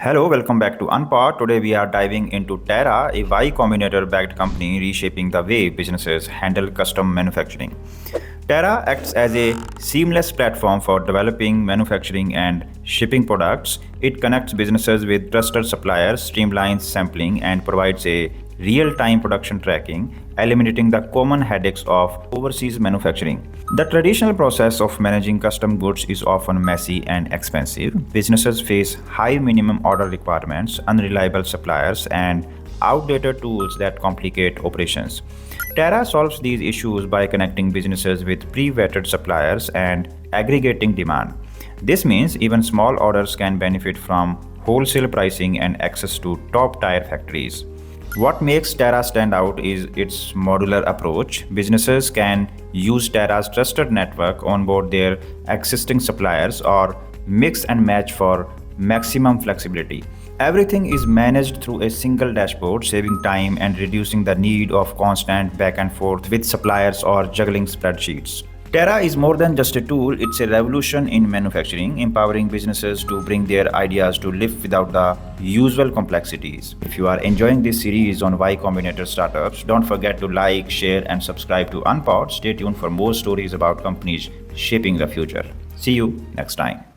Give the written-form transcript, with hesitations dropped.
Hello, welcome back to Unpod. Today we are diving into Terra, a Y Combinator-backed company reshaping the way businesses handle custom manufacturing. Terra acts as a seamless platform for developing, manufacturing, and shipping products. It connects businesses with trusted suppliers, streamlines sampling, and provides a real time production tracking, eliminating the common headaches of overseas manufacturing. The traditional process of managing custom goods is often messy and expensive. Businesses face high minimum order requirements, unreliable suppliers, and outdated tools that complicate operations. Terra solves these issues by connecting businesses with pre vetted suppliers and aggregating demand. This means even small orders can benefit from wholesale pricing and access to top tier factories. What makes Terra stand out is its modular approach. Businesses can use Terra's trusted network, onboard their existing suppliers, or mix and match for maximum flexibility. Everything is managed through a single dashboard, saving time and reducing the need of constant back and forth with suppliers or juggling spreadsheets. Terra is more than just a tool, it's a revolution in manufacturing, empowering businesses to bring their ideas to life without the usual complexities. If you are enjoying this series on Y Combinator startups, don't forget to like, share, and subscribe to Unpod. Stay tuned for more stories about companies shaping the future. See you next time.